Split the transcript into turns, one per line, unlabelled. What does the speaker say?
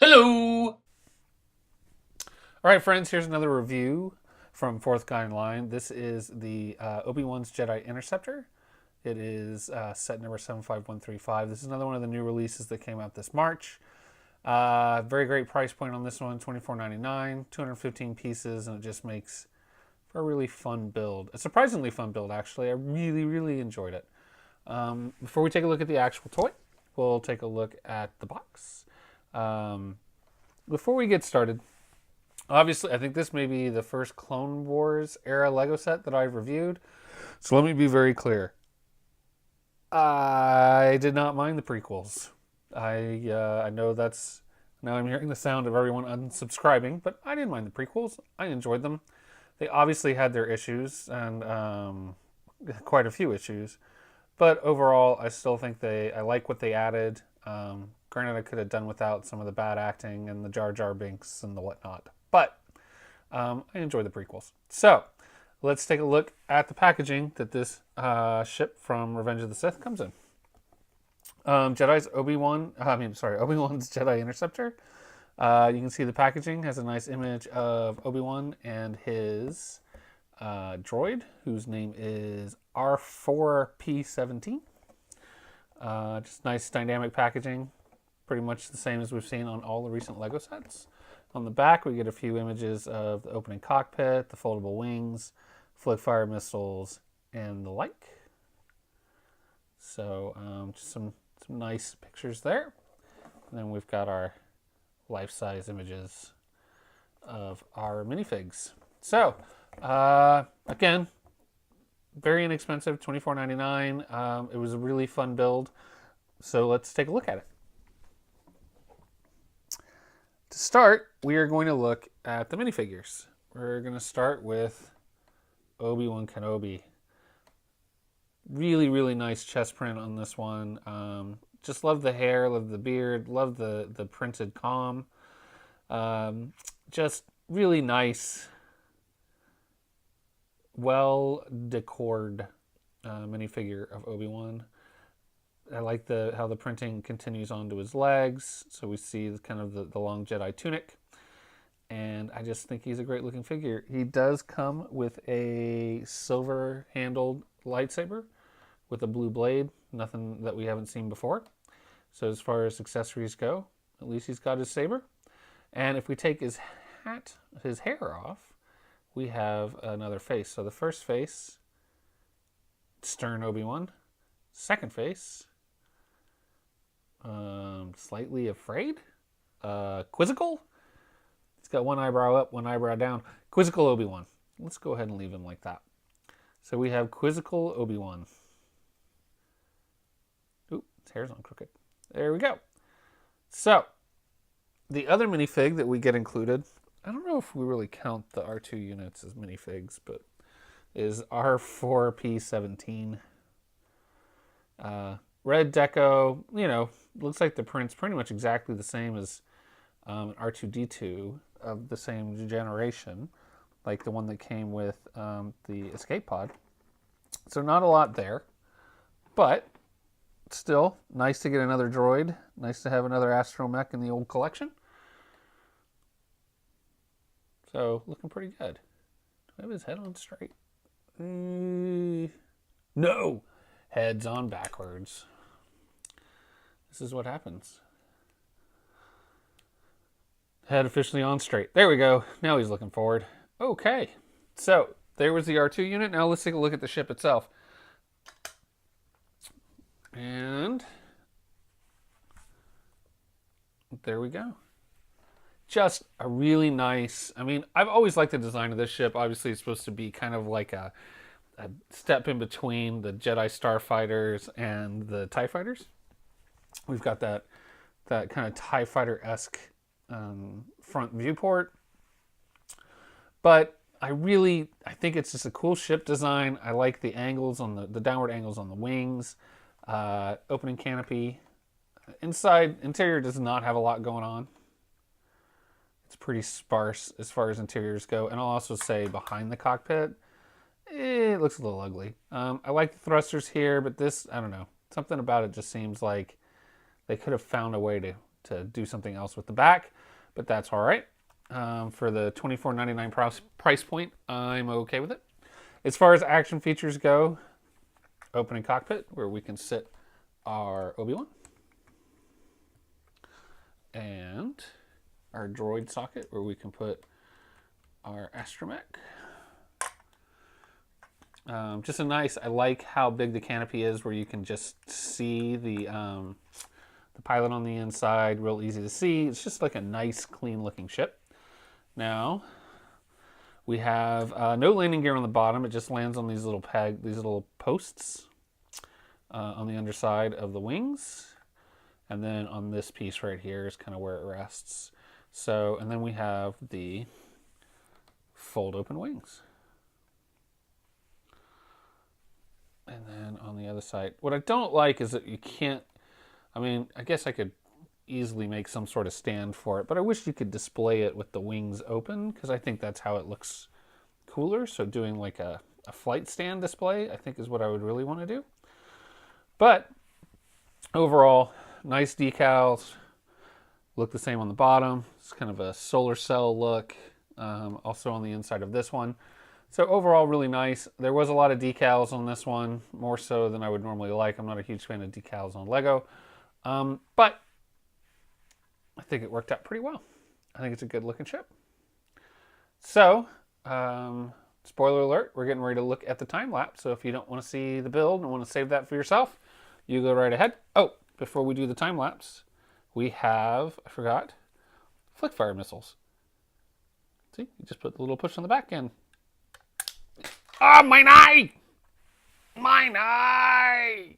Hello! All right, friends, here's another review from Fourth Guy in Line. This is the Obi Wan's Jedi Interceptor. It is set number 75135. This is another one of the new releases that came out this March. Very great price point on this one, $24.99, 215 pieces, and it just makes for a really fun build. A surprisingly fun build, actually. I really enjoyed it. Before we take a look at the actual toy, we'll take a look at the box. Before we get started, obviously, I think this may be the first Clone Wars era Lego set that I've reviewed. So let me be very clear. I did not mind the prequels. I know that's now I'm hearing the sound of everyone unsubscribing, but I didn't mind the prequels. I enjoyed them. They obviously had their issues and quite a few issues, but overall, I still think I like what they added. Granted, I could have done without some of the bad acting and the Jar Jar Binks and the whatnot, but I enjoy the prequels. So let's take a look at the packaging that this ship from Revenge of the Sith comes in. Obi Wan's Jedi Interceptor. You can see the packaging has a nice image of Obi Wan and his droid, whose name is R4P17. Just nice dynamic packaging, pretty much the same as we've seen on all the recent Lego sets. On the back, we get a few images of the opening cockpit, the foldable wings, flick fire missiles, and the like. So just some nice pictures there. And then we've got our life-size images of our minifigs. So again, very inexpensive, $24.99. It was a really fun build. So let's take a look at it. To start, we are going to look at the minifigures. We're going to start with Obi-Wan Kenobi. Really nice chest print on this one. Just love the hair, love the beard, love the printed comm. Just really nice, well decored minifigure of Obi-Wan. I like how the printing continues onto his legs, so we see kind of the long Jedi tunic. And I just think he's a great looking figure. He does come with a silver handled lightsaber with a blue blade, nothing that we haven't seen before. So as far as accessories go, at least he's got his saber. And if we take his hair off, we have another face. So the first face, stern Obi-Wan. Second face, slightly afraid, quizzical. He's got one eyebrow up, one eyebrow down. Quizzical Obi-Wan. Let's go ahead and leave him like that. So we have quizzical Obi-Wan. Ooh, his hair's on crooked. There we go. So the other minifig that we get included, I don't know if we really count the R2 units as minifigs, but is R4P17. Red deco, looks like the print's pretty much exactly the same as an R2D2 of the same generation, like the one that came with the escape pod. So not a lot there, but still nice to get another droid. Nice to have another astromech in the old collection. So looking pretty good. Do I have his head on straight? No! Head's on backwards. This is what happens. Head officially on straight. There we go. Now he's looking forward. Okay. So, there was the R2 unit. Now let's take a look at the ship itself. And there we go. Just a really nice, I've always liked the design of this ship. Obviously, it's supposed to be kind of like a step in between the Jedi starfighters and the TIE fighters. We've got that kind of TIE fighter-esque front viewport. But I think it's just a cool ship design. I like the angles on the downward angles on the wings. Opening canopy. Interior does not have a lot going on. It's pretty sparse as far as interiors go. And I'll also say behind the cockpit, it looks a little ugly. I like the thrusters here, but this, I don't know. Something about it just seems like they could have found a way to do something else with the back, but that's all right. For the $24.99 price point, I'm okay with it. As far as action features go, opening cockpit where we can sit our Obi Wan, and our droid socket where we can put our astromech. Just a nice, I like how big the canopy is where you can just see the pilot on the inside, real easy to see. It's just like a nice, clean looking ship. Now, we have no landing gear on the bottom. It just lands on these little posts on the underside of the wings. And then on this piece right here is kind of where it rests. So, and then we have the fold open wings. And then on the other side, what I don't like is that you can't, I mean, I guess I could easily make some sort of stand for it, but I wish you could display it with the wings open, because I think that's how it looks cooler. So doing like a flight stand display, I think is what I would really want to do. But overall, nice decals, look the same on the bottom. It's kind of a solar cell look, also on the inside of this one. So overall, really nice. There was a lot of decals on this one, more so than I would normally like. I'm not a huge fan of decals on Lego, but I think it worked out pretty well. I think it's a good looking ship. So, spoiler alert, we're getting ready to look at the time lapse. So if you don't want to see the build and want to save that for yourself, you go right ahead. Oh, before we do the time lapse, we have, I forgot, flick fire missiles. See, you just put the little push on the back end. Ah, mine eye! Mine eye!